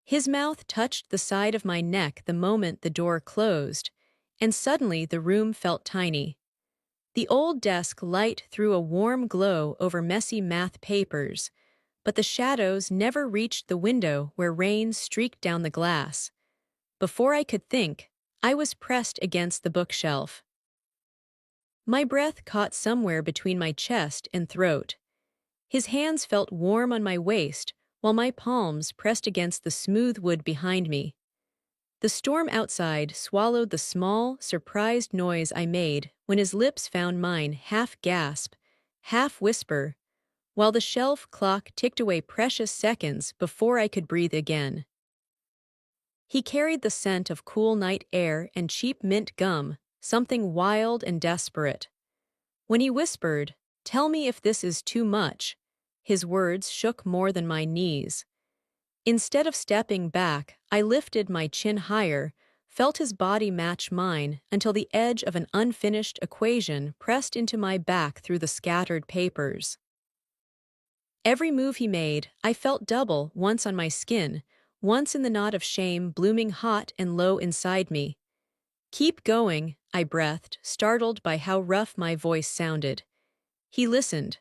His mouth touched the side of my neck the moment the door closed, and suddenly the room felt tiny. The old desk light threw a warm glow over messy math papers, but the shadows never reached the window where rain streaked down the glass. Before I could think, I was pressed against the bookshelf. My breath caught somewhere between my chest and throat. His hands felt warm on my waist, while my palms pressed against the smooth wood behind me. The storm outside swallowed the small, surprised noise I made when his lips found mine, half gasp, half whisper, while the shelf clock ticked away precious seconds before I could breathe again. He carried the scent of cool night air and cheap mint gum, something wild and desperate. When he whispered, "Tell me if this is too much," his words shook more than my knees. Instead of stepping back, I lifted my chin higher, felt his body match mine until the edge of an unfinished equation pressed into my back through the scattered papers. Every move he made, I felt double, once on my skin, once in the knot of shame blooming hot and low inside me. "Keep going," I breathed, startled by how rough my voice sounded. He listened.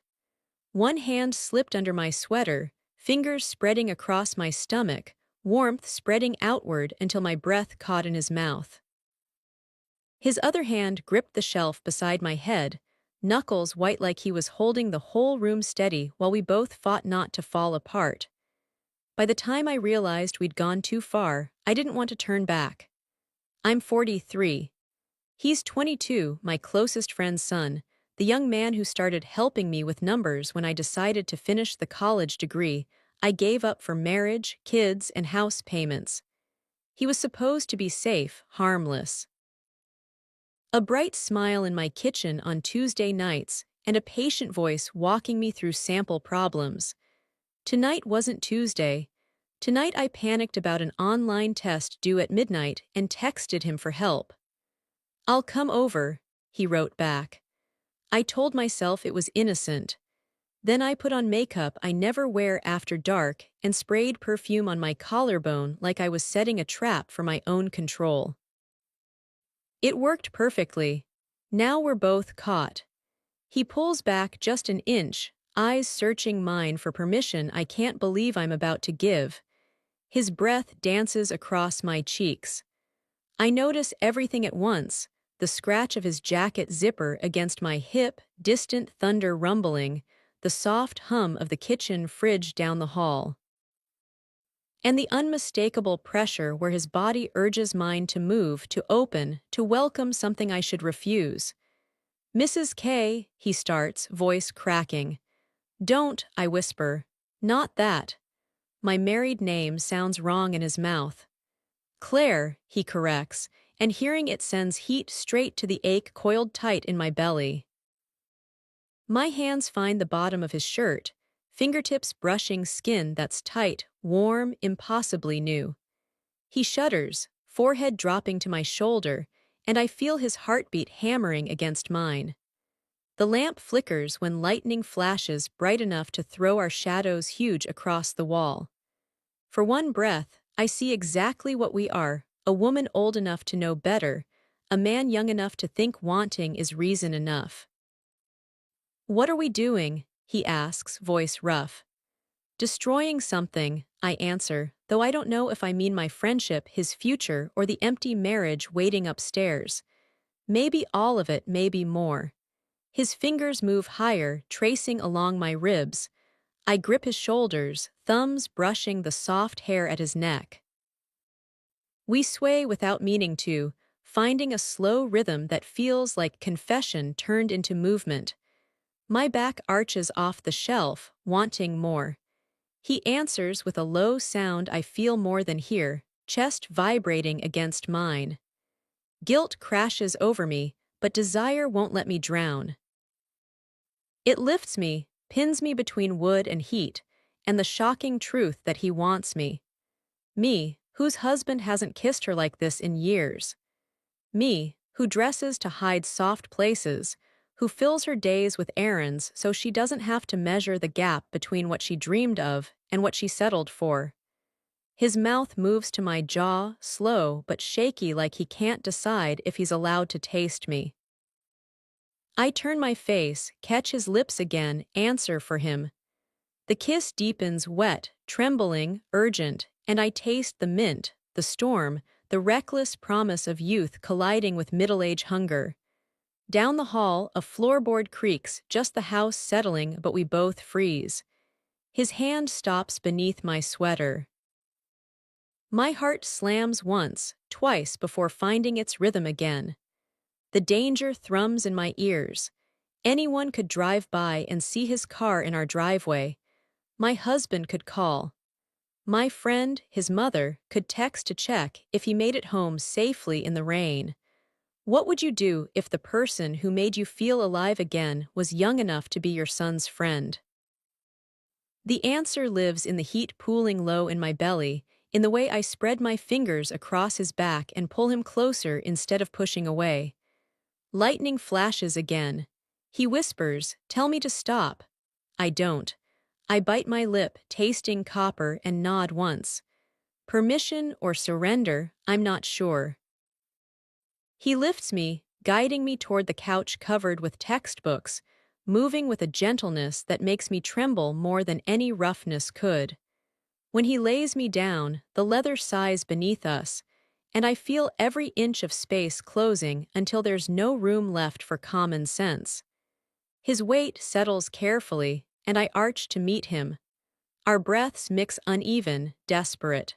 One hand slipped under my sweater, fingers spreading across my stomach, warmth spreading outward until my breath caught in his mouth. His other hand gripped the shelf beside my head, knuckles white like he was holding the whole room steady while we both fought not to fall apart. By the time I realized we'd gone too far, I didn't want to turn back. I'm 43. He's 22, my closest friend's son, the young man who started helping me with numbers when I decided to finish the college degree I gave up for marriage, kids, and house payments. He was supposed to be safe, harmless. A bright smile in my kitchen on Tuesday nights, and a patient voice walking me through sample problems. Tonight wasn't Tuesday. Tonight I panicked about an online test due at midnight and texted him for help. "I'll come over," he wrote back. I told myself it was innocent. Then I put on makeup I never wear after dark and sprayed perfume on my collarbone like I was setting a trap for my own control. It worked perfectly. Now we're both caught. He pulls back just an inch, eyes searching mine for permission I can't believe I'm about to give. His breath dances across my cheeks. I notice everything at once, the scratch of his jacket zipper against my hip, distant thunder rumbling, the soft hum of the kitchen fridge down the hall, and the unmistakable pressure where his body urges mine to move, to open, to welcome something I should refuse. "Mrs. K," he starts, voice cracking. "Don't," I whisper. "Not that." My married name sounds wrong in his mouth. "Claire," he corrects, and hearing it sends heat straight to the ache coiled tight in my belly. My hands find the bottom of his shirt, fingertips brushing skin that's tight, warm, impossibly new. He shudders, forehead dropping to my shoulder, and I feel his heartbeat hammering against mine. The lamp flickers when lightning flashes bright enough to throw our shadows huge across the wall. For one breath, I see exactly what we are, a woman old enough to know better, a man young enough to think wanting is reason enough. "What are we doing?" he asks, voice rough. "Destroying something," I answer, though I don't know if I mean my friendship, his future, or the empty marriage waiting upstairs. Maybe all of it, maybe more. His fingers move higher, tracing along my ribs. I grip his shoulders, thumbs brushing the soft hair at his neck. We sway without meaning to, finding a slow rhythm that feels like confession turned into movement. My back arches off the shelf, wanting more. He answers with a low sound I feel more than hear, chest vibrating against mine. Guilt crashes over me, but desire won't let me drown. It lifts me, pins me between wood and heat, and the shocking truth that he wants me. Me, whose husband hasn't kissed her like this in years. Me, who dresses to hide soft places, who fills her days with errands so she doesn't have to measure the gap between what she dreamed of and what she settled for. His mouth moves to my jaw, slow but shaky like he can't decide if he's allowed to taste me. I turn my face, catch his lips again, answer for him. The kiss deepens wet, trembling, urgent, and I taste the mint, the storm, the reckless promise of youth colliding with middle-age hunger. Down the hall, a floorboard creaks, just the house settling, but we both freeze. His hand stops beneath my sweater. My heart slams once, twice before finding its rhythm again. The danger thrums in my ears. Anyone could drive by and see his car in our driveway. My husband could call. My friend, his mother, could text to check if he made it home safely in the rain. What would you do if the person who made you feel alive again was young enough to be your son's friend? The answer lives in the heat pooling low in my belly, in the way I spread my fingers across his back and pull him closer instead of pushing away. Lightning flashes again. He whispers, "Tell me to stop." I don't. I bite my lip, tasting copper, and nod once. Permission or surrender, I'm not sure. He lifts me, guiding me toward the couch covered with textbooks, moving with a gentleness that makes me tremble more than any roughness could. When he lays me down, the leather sighs beneath us, and I feel every inch of space closing until there's no room left for common sense. His weight settles carefully, and I arch to meet him. Our breaths mix uneven, desperate.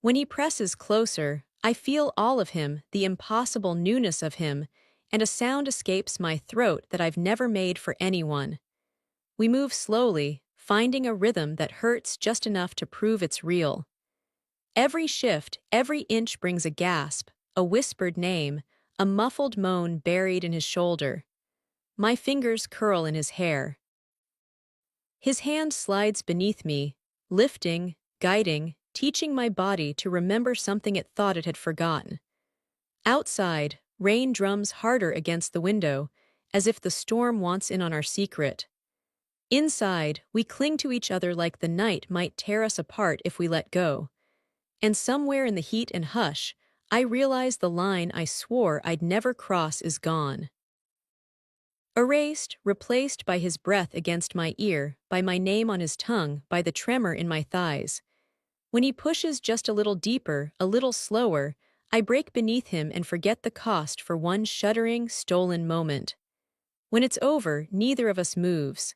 When he presses closer, I feel all of him, the impossible newness of him, and a sound escapes my throat that I've never made for anyone. We move slowly, finding a rhythm that hurts just enough to prove it's real. Every shift, every inch brings a gasp, a whispered name, a muffled moan buried in his shoulder. My fingers curl in his hair. His hand slides beneath me, lifting, guiding, teaching my body to remember something it thought it had forgotten. Outside, rain drums harder against the window, as if the storm wants in on our secret. Inside, we cling to each other like the night might tear us apart if we let go. And somewhere in the heat and hush, I realize the line I swore I'd never cross is gone. Erased, replaced by his breath against my ear, by my name on his tongue, by the tremor in my thighs. When he pushes just a little deeper, a little slower, I break beneath him and forget the cost for one shuddering, stolen moment. When it's over, neither of us moves.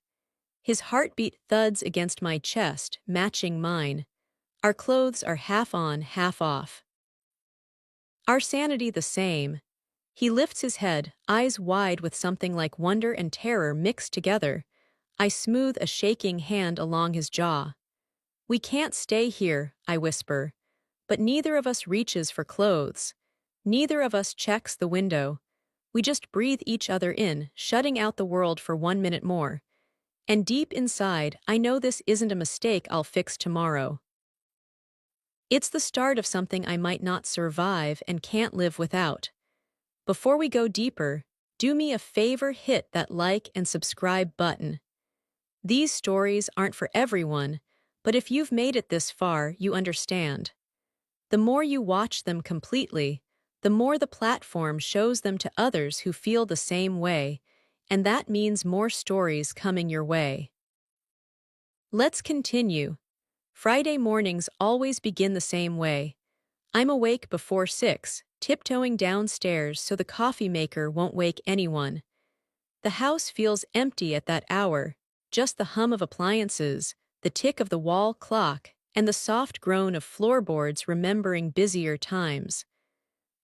His heartbeat thuds against my chest, matching mine. Our clothes are half on, half off. Our sanity the same. He lifts his head, eyes wide with something like wonder and terror mixed together. I smooth a shaking hand along his jaw. "We can't stay here," I whisper. But neither of us reaches for clothes. Neither of us checks the window. We just breathe each other in, shutting out the world for 1 minute more. And deep inside, I know this isn't a mistake I'll fix tomorrow. It's the start of something I might not survive and can't live without. Before we go deeper, do me a favor, hit that like and subscribe button. These stories aren't for everyone, but if you've made it this far, you understand. The more you watch them completely, the more the platform shows them to others who feel the same way, and that means more stories coming your way. Let's continue. Friday mornings always begin the same way. I'm awake before 6, tiptoeing downstairs so the coffee maker won't wake anyone. The house feels empty at that hour, just the hum of appliances, the tick of the wall clock, and the soft groan of floorboards remembering busier times.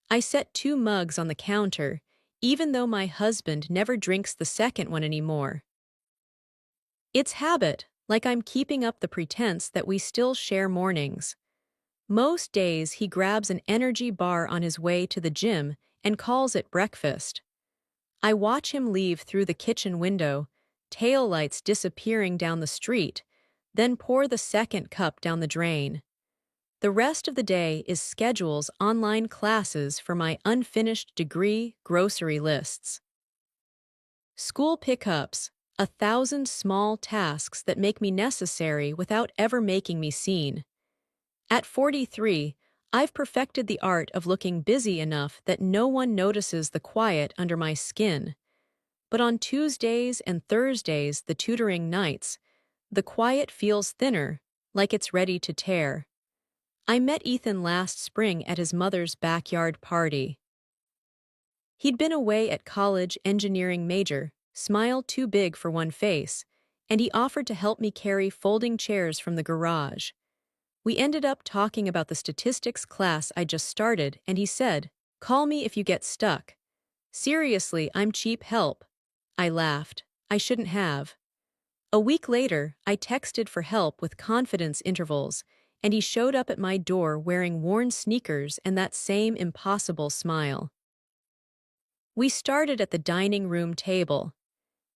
I set 2 mugs on the counter, even though my husband never drinks the second one anymore. It's habit, like I'm keeping up the pretense that we still share mornings. Most days he grabs an energy bar on his way to the gym and calls it breakfast. I watch him leave through the kitchen window, taillights disappearing down the street, then pour the second cup down the drain. The rest of the day is schedules, online classes for my unfinished degree, grocery lists. School pickups, 1,000 small tasks that make me necessary without ever making me seen. At 43, I've perfected the art of looking busy enough that no one notices the quiet under my skin. But on Tuesdays and Thursdays, the tutoring nights, the quiet feels thinner, like it's ready to tear. I met Ethan last spring at his mother's backyard party. He'd been away at college engineering major, smile too big for one face, and he offered to help me carry folding chairs from the garage. We ended up talking about the statistics class I just started, and he said, "Call me if you get stuck." Seriously, I'm cheap help. I laughed. I shouldn't have. A week later, I texted for help with confidence intervals, and he showed up at my door wearing worn sneakers and that same impossible smile. We started at the dining room table.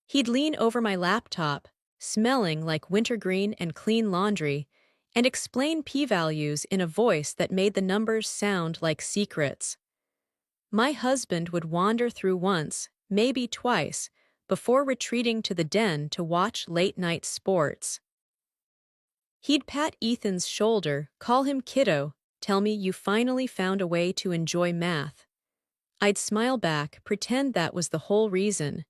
He'd lean over my laptop, smelling like wintergreen and clean laundry, and explain p-values in a voice that made the numbers sound like secrets. My husband would wander through once, maybe twice, before retreating to the den to watch late-night sports. He'd pat Ethan's shoulder, call him kiddo, tell me you finally found a way to enjoy math. I'd smile back, pretend that was the whole reason.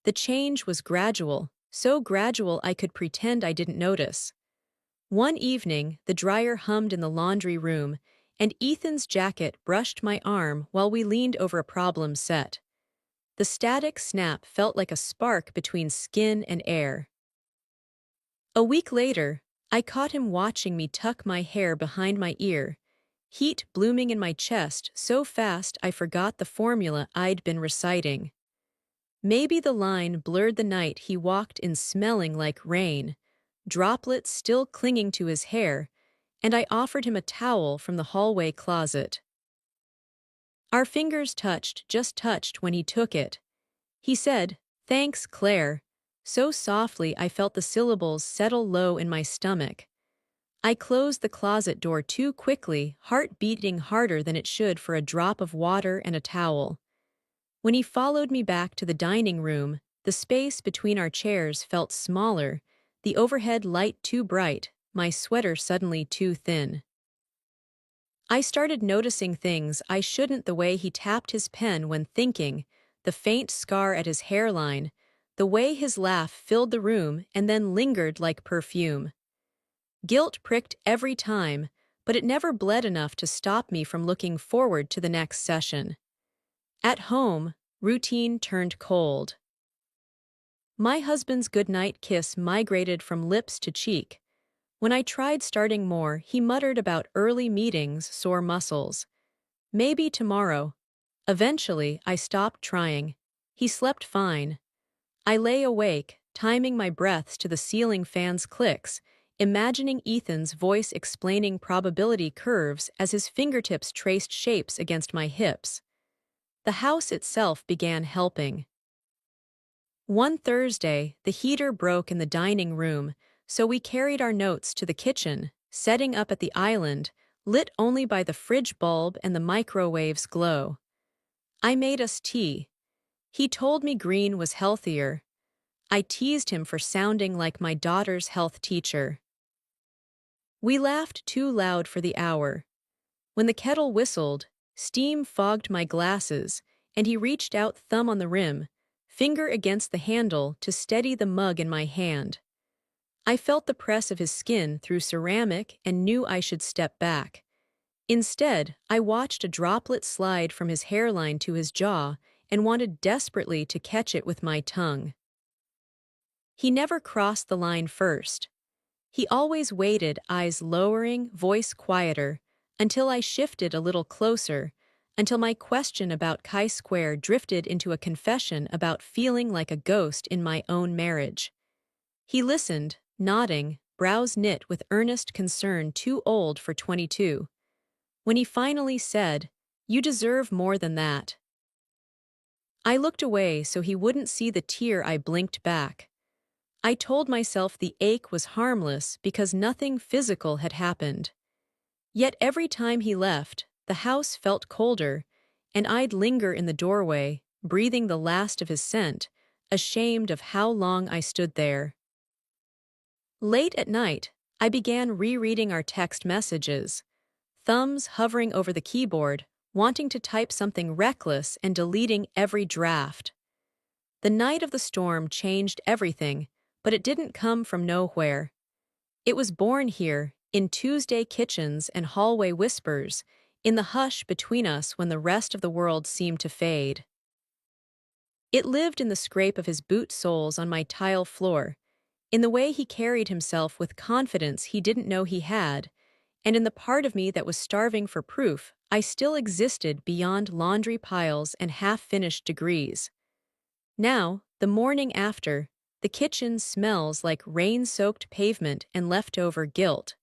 The change was gradual, so gradual I could pretend I didn't notice. One evening, the dryer hummed in the laundry room, and Ethan's jacket brushed my arm while we leaned over a problem set. The static snap felt like a spark between skin and air. A week later, I caught him watching me tuck my hair behind my ear, heat blooming in my chest so fast I forgot the formula I'd been reciting. Maybe the line blurred the night he walked in smelling like rain, droplets still clinging to his hair, and I offered him a towel from the hallway closet. Our fingers touched, just touched when he took it. He said, "Thanks, Claire," so softly I felt the syllables settle low in my stomach. I closed the closet door too quickly, heart beating harder than it should for a drop of water and a towel. When he followed me back to the dining room, the space between our chairs felt smaller, the overhead light too bright, my sweater suddenly too thin. I started noticing things I shouldn't, the way he tapped his pen when thinking, the faint scar at his hairline, the way his laugh filled the room and then lingered like perfume. Guilt pricked every time, but it never bled enough to stop me from looking forward to the next session. At home, routine turned cold. My husband's goodnight kiss migrated from lips to cheek. When I tried starting more, he muttered about early meetings, sore muscles. Maybe tomorrow. Eventually, I stopped trying. He slept fine. I lay awake, timing my breaths to the ceiling fan's clicks, imagining Ethan's voice explaining probability curves as his fingertips traced shapes against my hips. The house itself began helping. One Thursday, the heater broke in the dining room, so we carried our notes to the kitchen, setting up at the island, lit only by the fridge bulb and the microwave's glow. I made us tea. He told me green was healthier. I teased him for sounding like my daughter's health teacher. We laughed too loud for the hour. When the kettle whistled, steam fogged my glasses, and he reached out, thumb on the rim, finger against the handle to steady the mug in my hand. I felt the press of his skin through ceramic and knew I should step back. Instead, I watched a droplet slide from his hairline to his jaw and wanted desperately to catch it with my tongue. He never crossed the line first. He always waited, eyes lowering, voice quieter, until I shifted a little closer, until my question about chi-square drifted into a confession about feeling like a ghost in my own marriage. He listened, nodding, brows knit with earnest concern too old for 22. When he finally said, "You deserve more than that." I looked away so he wouldn't see the tear I blinked back. I told myself the ache was harmless because nothing physical had happened. Yet every time he left, the house felt colder, and I'd linger in the doorway, breathing the last of his scent, ashamed of how long I stood there. Late at night, I began rereading our text messages, thumbs hovering over the keyboard, wanting to type something reckless and deleting every draft. The night of the storm changed everything, but it didn't come from nowhere. It was born here, in Tuesday kitchens and hallway whispers, in the hush between us when the rest of the world seemed to fade. It lived in the scrape of his boot soles on my tile floor, in the way he carried himself with confidence he didn't know he had, and in the part of me that was starving for proof I still existed beyond laundry piles and half-finished degrees. Now, the morning after, the kitchen smells like rain-soaked pavement and leftover guilt.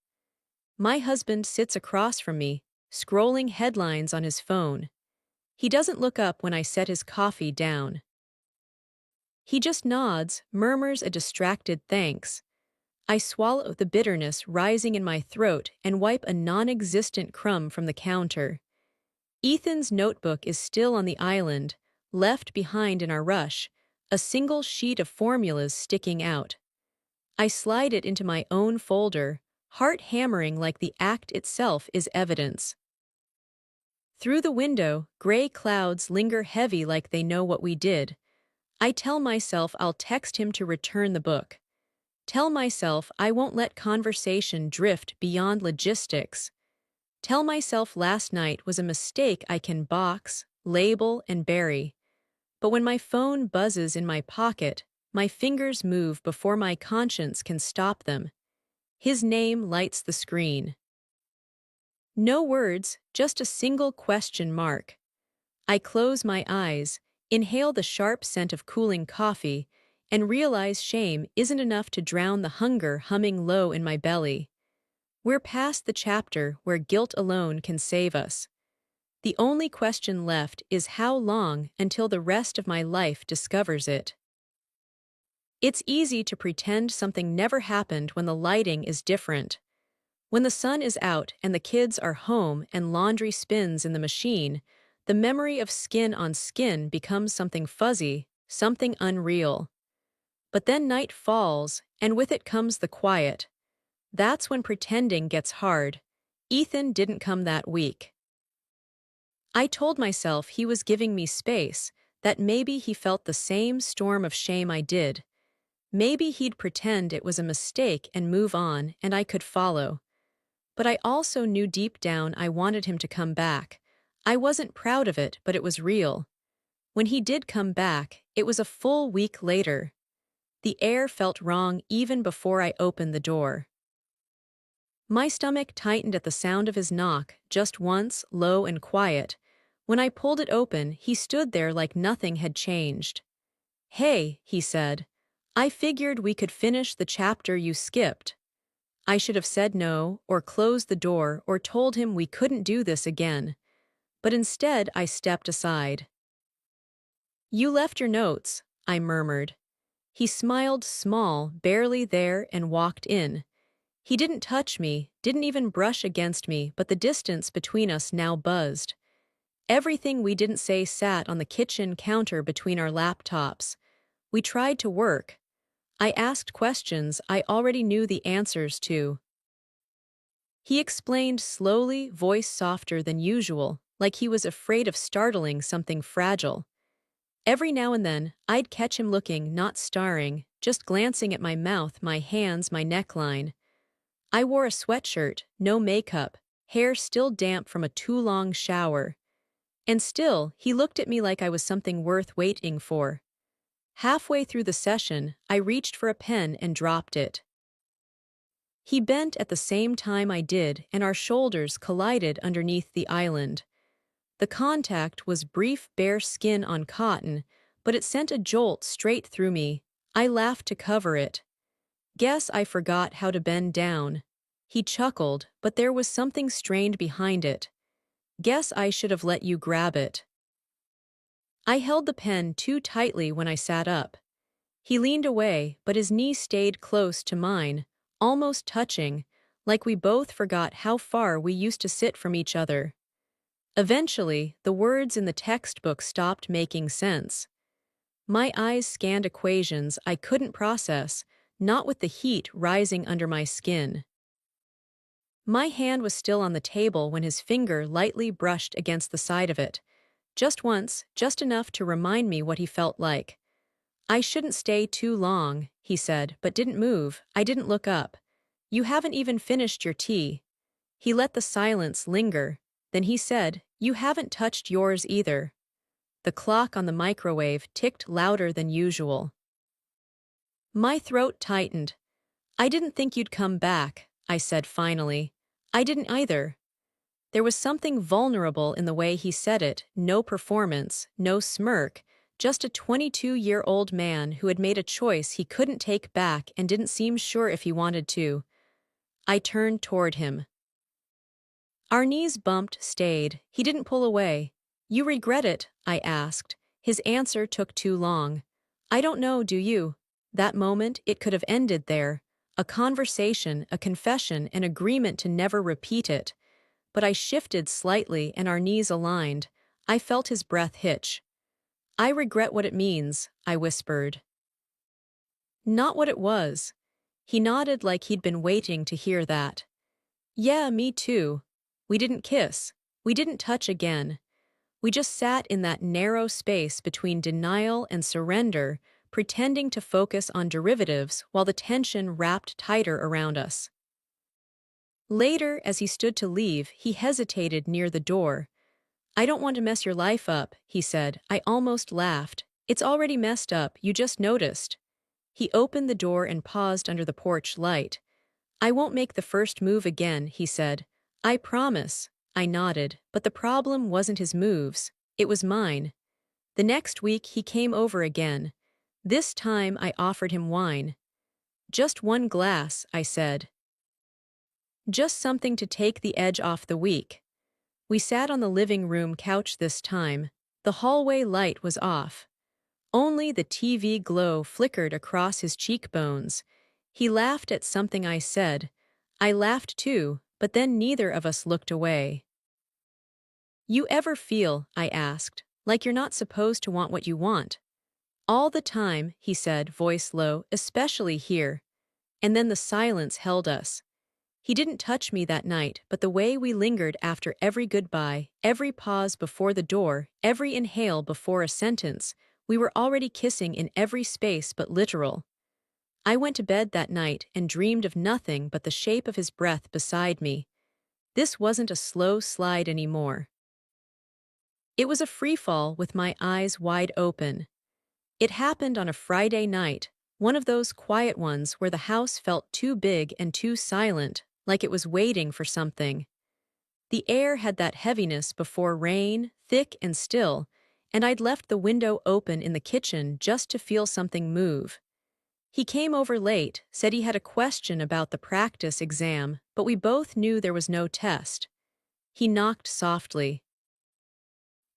My husband sits across from me, scrolling headlines on his phone. He doesn't look up when I set his coffee down. He just nods, murmurs a distracted thanks. I swallow the bitterness rising in my throat and wipe a non-existent crumb from the counter. Ethan's notebook is still on the island, left behind in our rush, a single sheet of formulas sticking out. I slide it into my own folder, heart hammering like the act itself is evidence. Through the window, gray clouds linger heavy like they know what we did. I tell myself I'll text him to return the book. Tell myself I won't let conversation drift beyond logistics. Tell myself last night was a mistake I can box, label, and bury. But when my phone buzzes in my pocket, my fingers move before my conscience can stop them. His name lights the screen. No words, just a single question mark. I close my eyes, inhale the sharp scent of cooling coffee, and realize shame isn't enough to drown the hunger humming low in my belly. We're past the chapter where guilt alone can save us. The only question left is how long until the rest of my life discovers it. It's easy to pretend something never happened when the lighting is different. When the sun is out and the kids are home and laundry spins in the machine, the memory of skin on skin becomes something fuzzy, something unreal. But then night falls, and with it comes the quiet. That's when pretending gets hard. Ethan didn't come that week. I told myself he was giving me space, that maybe he felt the same storm of shame I did. Maybe he'd pretend it was a mistake and move on, and I could follow. But I also knew deep down I wanted him to come back. I wasn't proud of it, but it was real. When he did come back, it was a full week later. The air felt wrong even before I opened the door. My stomach tightened at the sound of his knock, just once, low and quiet. When I pulled it open, he stood there like nothing had changed. "Hey," he said. "I figured we could finish the chapter you skipped." I should have said no, or closed the door, or told him we couldn't do this again. But instead I stepped aside. "You left your notes," I murmured. He smiled small, barely there, and walked in. He didn't touch me, didn't even brush against me, but the distance between us now buzzed. Everything we didn't say sat on the kitchen counter between our laptops. We tried to work. I asked questions I already knew the answers to. He explained slowly, voice softer than usual, like he was afraid of startling something fragile. Every now and then, I'd catch him looking, not staring, just glancing at my mouth, my hands, my neckline. I wore a sweatshirt, no makeup, hair still damp from a too-long shower. And still, he looked at me like I was something worth waiting for. Halfway through the session, I reached for a pen and dropped it. He bent at the same time I did, and our shoulders collided underneath the island. The contact was brief, bare skin on cotton, but it sent a jolt straight through me. I laughed to cover it. "Guess I forgot how to bend down." He chuckled, but there was something strained behind it. "Guess I should have let you grab it." I held the pen too tightly when I sat up. He leaned away, but his knee stayed close to mine, almost touching, like we both forgot how far we used to sit from each other. Eventually, the words in the textbook stopped making sense. My eyes scanned equations I couldn't process, not with the heat rising under my skin. My hand was still on the table when his finger lightly brushed against the side of it. Just once, just enough to remind me what he felt like. I shouldn't stay too long, he said, but didn't move. I didn't look up. You haven't even finished your tea. He let the silence linger. Then he said, you haven't touched yours either. The clock on the microwave ticked louder than usual. My throat tightened. I didn't think you'd come back, I said finally. I didn't either. There was something vulnerable in the way he said it, no performance, no smirk, just a 22-year-old man who had made a choice he couldn't take back and didn't seem sure if he wanted to. I turned toward him. Our knees bumped, stayed. He didn't pull away. You regret it? I asked. His answer took too long. I don't know, do you? That moment, it could have ended there. A conversation, a confession, an agreement to never repeat it. But I shifted slightly and our knees aligned. I felt his breath hitch. I regret what it means, I whispered. Not what it was. He nodded like he'd been waiting to hear that. Yeah, me too. We didn't kiss. We didn't touch again. We just sat in that narrow space between denial and surrender, pretending to focus on derivatives while the tension wrapped tighter around us. Later, as he stood to leave, he hesitated near the door. I don't want to mess your life up, he said. I almost laughed. It's already messed up, you just noticed. He opened the door and paused under the porch light. I won't make the first move again, he said. I promise. I nodded, but the problem wasn't his moves. It was mine. The next week he came over again. This time I offered him wine. Just one glass, I said. Just something to take the edge off the week. We sat on the living room couch this time. The hallway light was off. Only the TV glow flickered across his cheekbones. He laughed at something I said. I laughed too, but then neither of us looked away. You ever feel, I asked, like you're not supposed to want what you want? All the time, he said, voice low, especially here. And then the silence held us. He didn't touch me that night, but the way we lingered after every goodbye, every pause before the door, every inhale before a sentence, we were already kissing in every space but literal. I went to bed that night and dreamed of nothing but the shape of his breath beside me. This wasn't a slow slide anymore. It was a freefall with my eyes wide open. It happened on a Friday night, one of those quiet ones where the house felt too big and too silent, like it was waiting for something. The air had that heaviness before rain, thick and still, and I'd left the window open in the kitchen just to feel something move. He came over late, said he had a question about the practice exam, but we both knew there was no test. He knocked softly.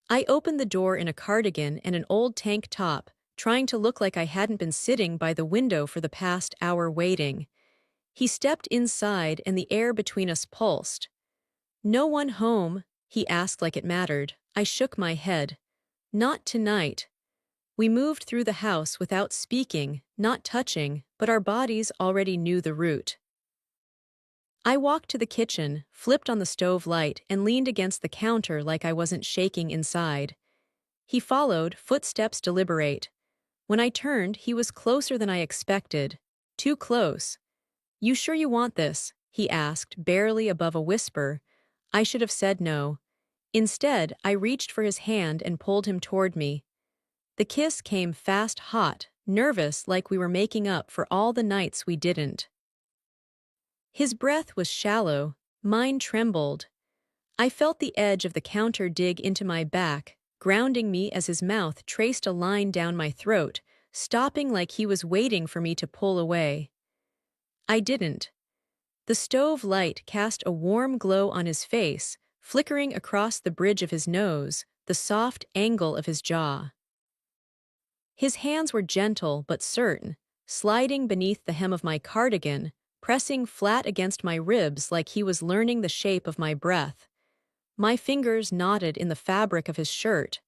I opened the door in a cardigan and an old tank top, trying to look like I hadn't been sitting by the window for the past hour waiting. He stepped inside and the air between us pulsed. No one home? He asked like it mattered. I shook my head. Not tonight. We moved through the house without speaking, not touching, but our bodies already knew the route. I walked to the kitchen, flipped on the stove light, and leaned against the counter like I wasn't shaking inside. He followed, footsteps deliberate. When I turned, he was closer than I expected. Too close. You sure you want this? He asked, barely above a whisper. I should have said no. Instead, I reached for his hand and pulled him toward me. The kiss came fast, hot, nervous like we were making up for all the nights we didn't. His breath was shallow, mine trembled. I felt the edge of the counter dig into my back, grounding me as his mouth traced a line down my throat, stopping like he was waiting for me to pull away. I didn't. The stove light cast a warm glow on his face, flickering across the bridge of his nose, the soft angle of his jaw. His hands were gentle but certain, sliding beneath the hem of my cardigan, pressing flat against my ribs like he was learning the shape of my breath. My fingers knotted in the fabric of his shirt.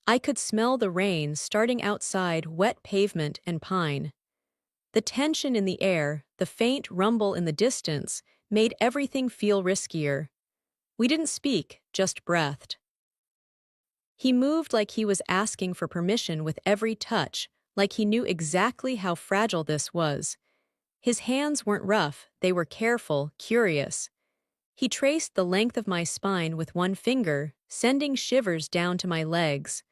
I could smell the rain starting outside, wet pavement and pine. The tension in the air, the faint rumble in the distance, made everything feel riskier. We didn't speak, just breathed. He moved like he was asking for permission with every touch, like he knew exactly how fragile this was. His hands weren't rough, they were careful, curious. He traced the length of my spine with one finger, sending shivers down to my legs.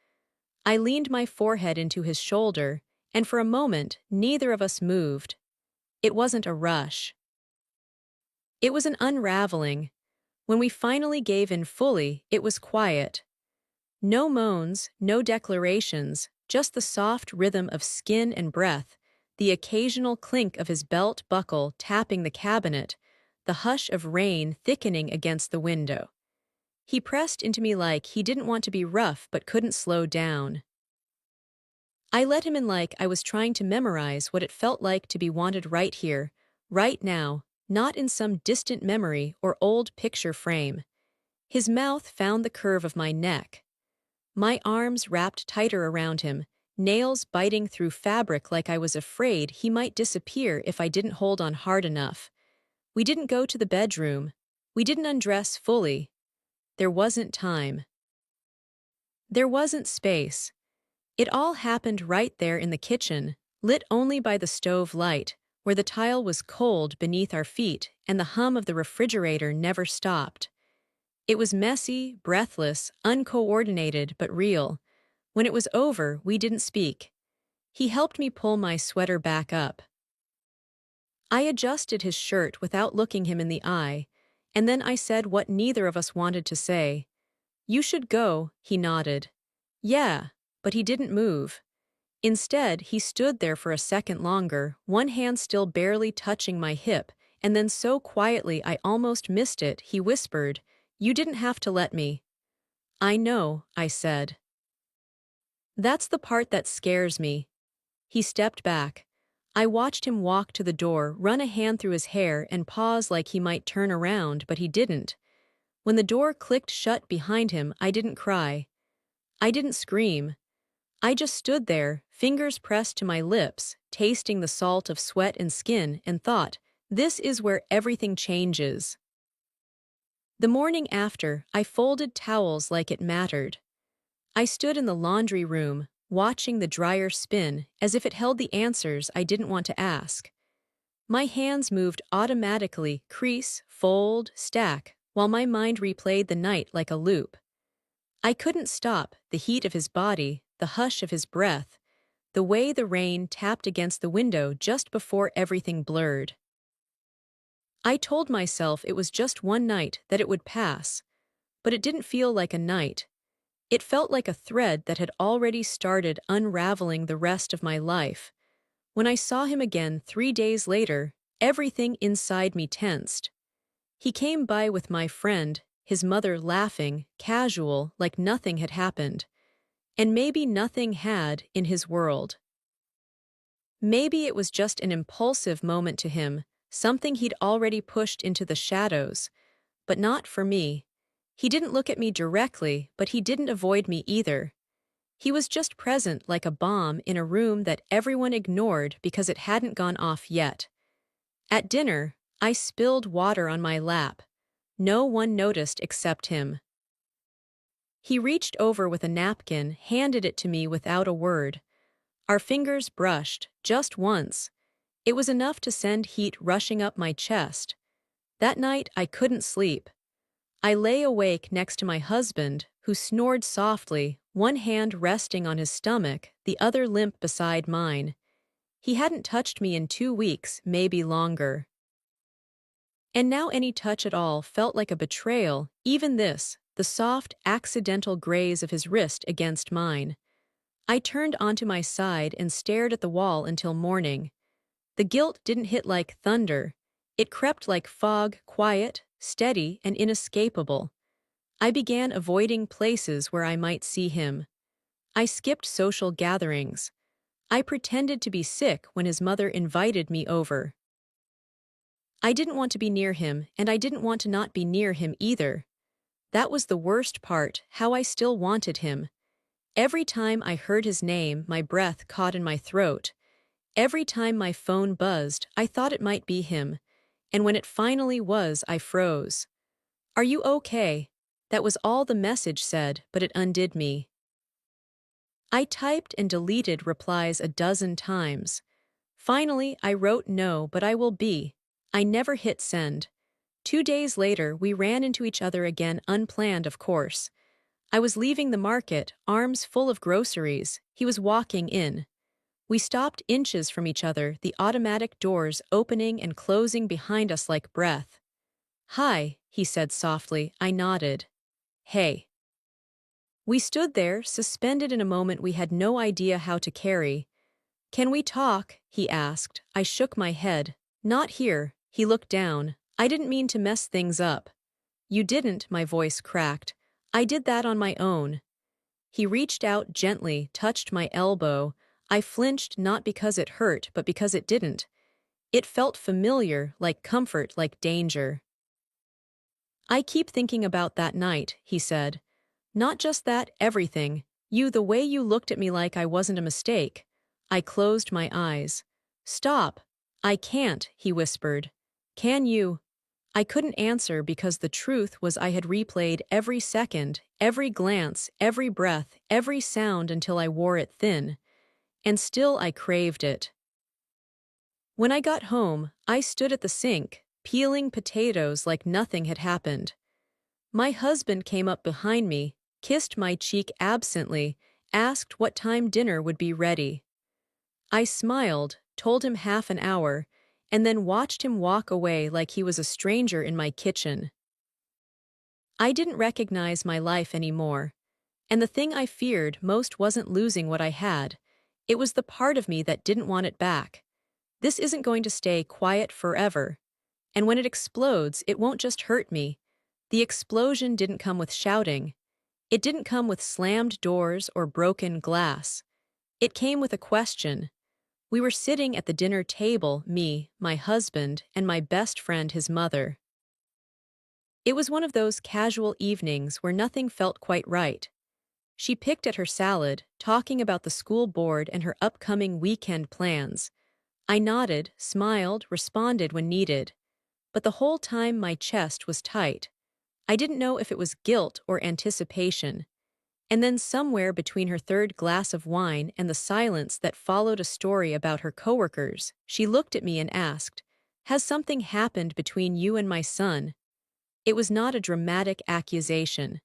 I leaned my forehead into his shoulder, and for a moment, neither of us moved. It wasn't a rush. It was an unraveling. When we finally gave in fully, it was quiet. No moans, no declarations, just the soft rhythm of skin and breath, the occasional clink of his belt buckle tapping the cabinet, the hush of rain thickening against the window. He pressed into me like he didn't want to be rough but couldn't slow down. I let him in like I was trying to memorize what it felt like to be wanted right here, right now, not in some distant memory or old picture frame. His mouth found the curve of my neck. My arms wrapped tighter around him, nails biting through fabric like I was afraid he might disappear if I didn't hold on hard enough. We didn't go to the bedroom. We didn't undress fully. There wasn't time. There wasn't space. It all happened right there in the kitchen, lit only by the stove light, where the tile was cold beneath our feet and the hum of the refrigerator never stopped. It was messy, breathless, uncoordinated, but real. When it was over, we didn't speak. He helped me pull my sweater back up. I adjusted his shirt without looking him in the eye, and then I said what neither of us wanted to say. "You should go," he nodded. "Yeah," but he didn't move. Instead, he stood there for a second longer, one hand still barely touching my hip, and then so quietly I almost missed it, he whispered, "You didn't have to let me." "I know," I said. "That's the part that scares me." He stepped back. I watched him walk to the door, run a hand through his hair, and pause like he might turn around, but he didn't. When the door clicked shut behind him, I didn't cry. I didn't scream. I just stood there, fingers pressed to my lips, tasting the salt of sweat and skin, and thought, this is where everything changes. The morning after, I folded towels like it mattered. I stood in the laundry room, watching the dryer spin as if it held the answers I didn't want to ask. My hands moved automatically, crease, fold, stack, while my mind replayed the night like a loop. I couldn't stop the heat of his body, the hush of his breath, the way the rain tapped against the window just before everything blurred. I told myself it was just one night, that it would pass, but it didn't feel like a night. It felt like a thread that had already started unraveling the rest of my life. When I saw him again 3 days later, everything inside me tensed. He came by with my friend, his mother laughing, casual, like nothing had happened. And maybe nothing had in his world. Maybe it was just an impulsive moment to him, something he'd already pushed into the shadows. But not for me. He didn't look at me directly, but he didn't avoid me either. He was just present like a bomb in a room that everyone ignored because it hadn't gone off yet. At dinner, I spilled water on my lap. No one noticed except him. He reached over with a napkin, handed it to me without a word. Our fingers brushed, just once. It was enough to send heat rushing up my chest. That night, I couldn't sleep. I lay awake next to my husband, who snored softly, one hand resting on his stomach, the other limp beside mine. He hadn't touched me in 2 weeks, maybe longer. And now any touch at all felt like a betrayal, even this, the soft, accidental graze of his wrist against mine. I turned onto my side and stared at the wall until morning. The guilt didn't hit like thunder. It crept like fog, quiet, steady, and inescapable. I began avoiding places where I might see him. I skipped social gatherings. I pretended to be sick when his mother invited me over. I didn't want to be near him, and I didn't want to not be near him either. That was the worst part, how I still wanted him. Every time I heard his name, my breath caught in my throat. Every time my phone buzzed, I thought it might be him. And when it finally was, I froze. "Are you okay?" That was all the message said, but it undid me. I typed and deleted replies a dozen times. Finally, I wrote no, but I will be. I never hit send. 2 days later, we ran into each other again, unplanned, of course. I was leaving the market, arms full of groceries. He was walking in. We stopped inches from each other, the automatic doors opening and closing behind us like breath. "Hi," he said softly. I nodded. "Hey." We stood there, suspended in a moment we had no idea how to carry. "Can we talk?" he asked. I shook my head. "Not here." He looked down. "I didn't mean to mess things up." "You didn't," my voice cracked. "I did that on my own." He reached out gently, touched my elbow. I flinched not because it hurt, but because it didn't. It felt familiar, like comfort, like danger. "I keep thinking about that night," he said. "Not just that, everything. The way you looked at me like I wasn't a mistake." I closed my eyes. "Stop." "I can't," he whispered. "Can you?" I couldn't answer because the truth was I had replayed every second, every glance, every breath, every sound until I wore it thin. And still I craved it. When I got home, I stood at the sink, peeling potatoes like nothing had happened. My husband came up behind me, kissed my cheek absently, asked what time dinner would be ready. I smiled, told him half an hour, and then watched him walk away like he was a stranger in my kitchen. I didn't recognize my life anymore, and the thing I feared most wasn't losing what I had. It was the part of me that didn't want it back. This isn't going to stay quiet forever, and when it explodes, it won't just hurt me. The explosion didn't come with shouting. It didn't come with slammed doors or broken glass. It came with a question. We were sitting at the dinner table, me, my husband, and my best friend, his mother. It was one of those casual evenings where nothing felt quite right. She picked at her salad, talking about the school board and her upcoming weekend plans. I nodded, smiled, responded when needed. But the whole time my chest was tight. I didn't know if it was guilt or anticipation. And then somewhere between her third glass of wine and the silence that followed a story about her coworkers, she looked at me and asked, "Has something happened between you and my son?" It was not a dramatic accusation.